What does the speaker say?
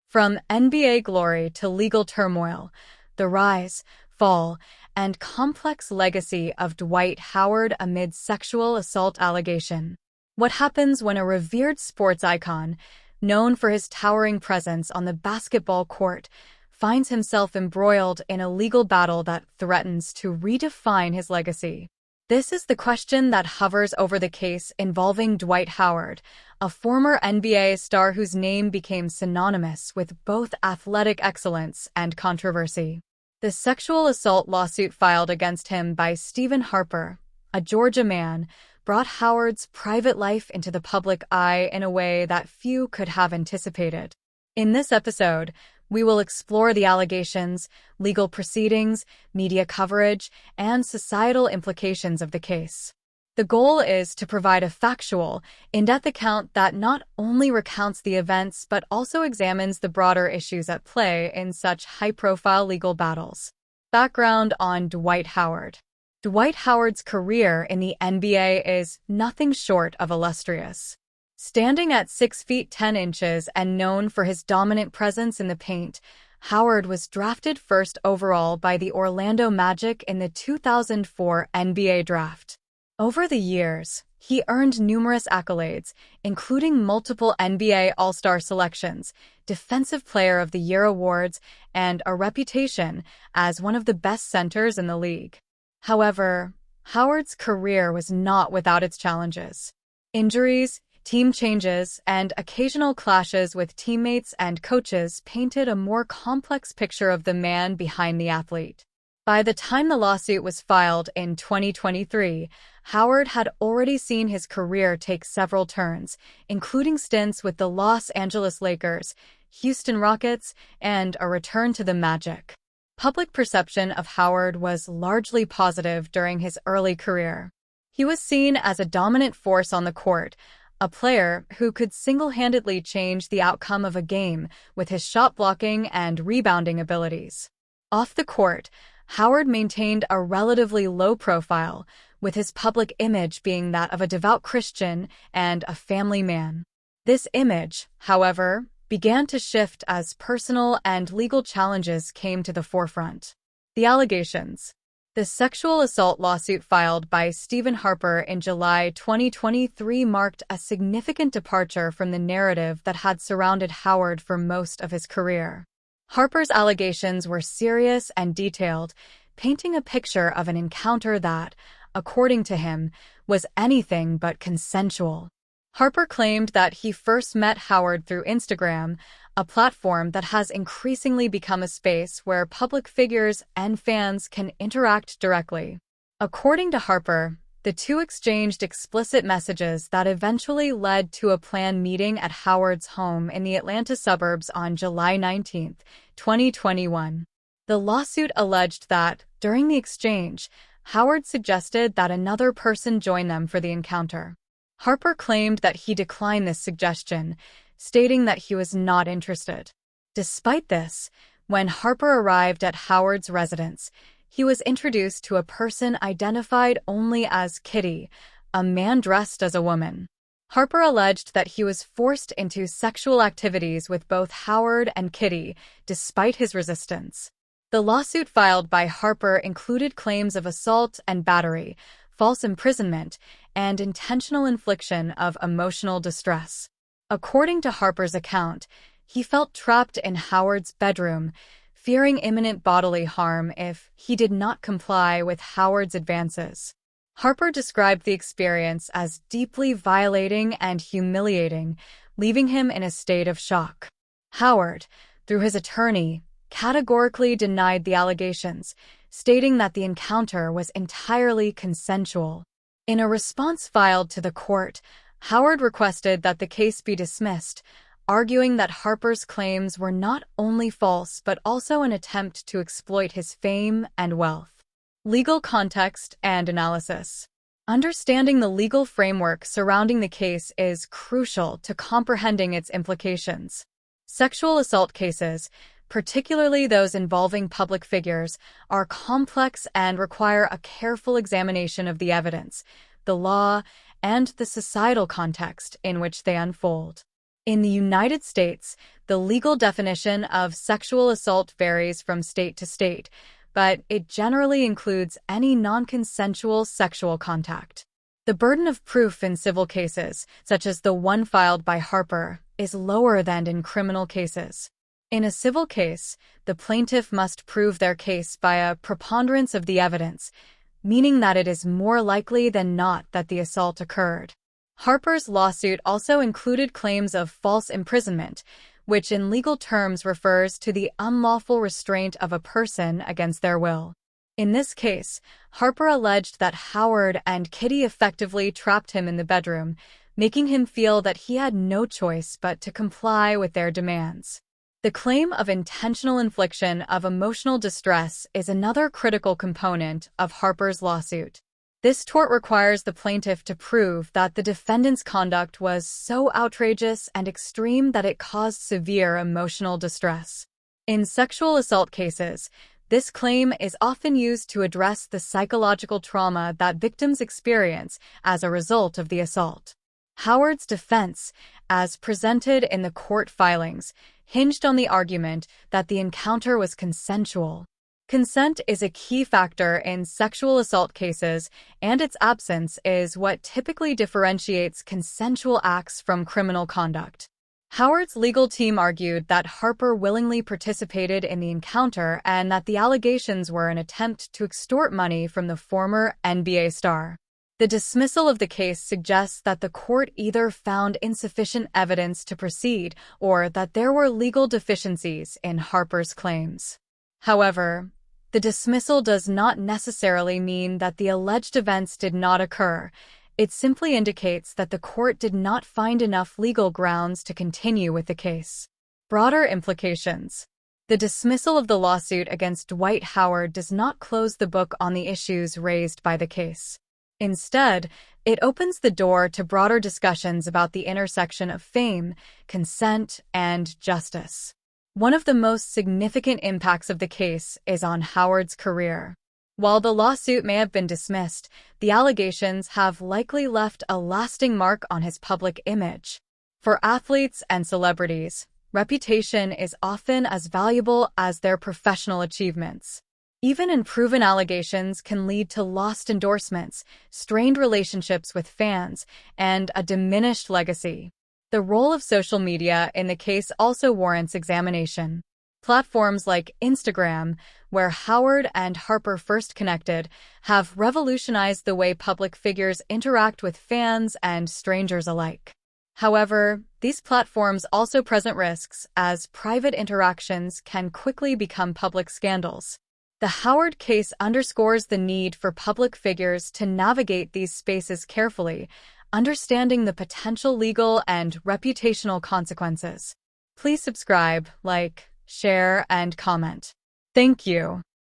From NBA glory to legal turmoil, the rise, fall, and complex legacy of Dwight Howard amid sexual assault allegation. What happens when a revered sports icon, known for his towering presence on the basketball court, finds himself embroiled in a legal battle that threatens to redefine his legacy? This is the question that hovers over the case involving Dwight Howard, a former NBA star whose name became synonymous with both athletic excellence and controversy. The sexual assault lawsuit filed against him by Stephen Harper, a Georgia man, brought Howard's private life into the public eye in a way that few could have anticipated. In this episode, we will explore the allegations, legal proceedings, media coverage, and societal implications of the case. The goal is to provide a factual, in-depth account that not only recounts the events but also examines the broader issues at play in such high-profile legal battles. Background on Dwight Howard. Dwight Howard's career in the NBA is nothing short of illustrious. Standing at 6 feet 10 inches and known for his dominant presence in the paint, Howard was drafted first overall by the Orlando Magic in the 2004 NBA Draft. Over the years, he earned numerous accolades, including multiple NBA All-Star selections, Defensive Player of the Year awards, and a reputation as one of the best centers in the league. However, Howard's career was not without its challenges. Injuries, team changes, and occasional clashes with teammates and coaches painted a more complex picture of the man behind the athlete. By the time the lawsuit was filed in 2023, Howard had already seen his career take several turns, including stints with the Los Angeles Lakers, Houston Rockets, and a return to the Magic. Public perception of Howard was largely positive during his early career. He was seen as a dominant force on the court, a player who could single-handedly change the outcome of a game with his shot blocking and rebounding abilities. Off the court, Howard maintained a relatively low profile, with his public image being that of a devout Christian and a family man. This image, however, began to shift as personal and legal challenges came to the forefront. The allegations. The sexual assault lawsuit filed by Stephen Harper in July 2023 marked a significant departure from the narrative that had surrounded Howard for most of his career. Harper's allegations were serious and detailed, painting a picture of an encounter that, according to him, was anything but consensual. Harper claimed that he first met Howard through Instagram, a platform that has increasingly become a space where public figures and fans can interact directly. According to Harper, the two exchanged explicit messages that eventually led to a planned meeting at Howard's home in the Atlanta suburbs on July 19, 2021. The lawsuit alleged that, during the exchange, Howard suggested that another person join them for the encounter. Harper claimed that he declined this suggestion, stating that he was not interested. Despite this, when Harper arrived at Howard's residence, he was introduced to a person identified only as Kitty, a man dressed as a woman. Harper alleged that he was forced into sexual activities with both Howard and Kitty, despite his resistance. The lawsuit filed by Harper included claims of assault and battery, false imprisonment, and intentional infliction of emotional distress. According to Harper's account, he felt trapped in Howard's bedroom, fearing imminent bodily harm if he did not comply with Howard's advances. Harper described the experience as deeply violating and humiliating, leaving him in a state of shock. Howard, through his attorney, categorically denied the allegations, stating that the encounter was entirely consensual. In a response filed to the court, Howard requested that the case be dismissed, arguing that Harper's claims were not only false but also an attempt to exploit his fame and wealth. Legal context and analysis. Understanding the legal framework surrounding the case is crucial to comprehending its implications. Sexual assault cases, particularly those involving public figures, are complex and require a careful examination of the evidence, the law, and the societal context in which they unfold. In the United States, the legal definition of sexual assault varies from state to state, but it generally includes any non-consensual sexual contact. The burden of proof in civil cases, such as the one filed by Harper, is lower than in criminal cases. In a civil case, the plaintiff must prove their case by a preponderance of the evidence, meaning that it is more likely than not that the assault occurred. Harper's lawsuit also included claims of false imprisonment, which in legal terms refers to the unlawful restraint of a person against their will. In this case, Harper alleged that Howard and Kitty effectively trapped him in the bedroom, making him feel that he had no choice but to comply with their demands. The claim of intentional infliction of emotional distress is another critical component of Harper's lawsuit. This tort requires the plaintiff to prove that the defendant's conduct was so outrageous and extreme that it caused severe emotional distress. In sexual assault cases, this claim is often used to address the psychological trauma that victims experience as a result of the assault. Howard's defense, as presented in the court filings, hinged on the argument that the encounter was consensual. Consent is a key factor in sexual assault cases, and its absence is what typically differentiates consensual acts from criminal conduct. Howard's legal team argued that Harper willingly participated in the encounter and that the allegations were an attempt to extort money from the former NBA star. The dismissal of the case suggests that the court either found insufficient evidence to proceed or that there were legal deficiencies in Harper's claims. However, the dismissal does not necessarily mean that the alleged events did not occur. It simply indicates that the court did not find enough legal grounds to continue with the case. Broader implications. The dismissal of the lawsuit against Dwight Howard does not close the book on the issues raised by the case. Instead, it opens the door to broader discussions about the intersection of fame, consent, and justice. One of the most significant impacts of the case is on Howard's career. While the lawsuit may have been dismissed, the allegations have likely left a lasting mark on his public image. For athletes and celebrities, reputation is often as valuable as their professional achievements. Even unproven allegations can lead to lost endorsements, strained relationships with fans, and a diminished legacy. The role of social media in the case also warrants examination. Platforms like Instagram, where Howard and Harper first connected, have revolutionized the way public figures interact with fans and strangers alike. However, these platforms also present risks, as private interactions can quickly become public scandals. The Howard case underscores the need for public figures to navigate these spaces carefully, understanding the potential legal and reputational consequences. Please subscribe, like, share, and comment. Thank you.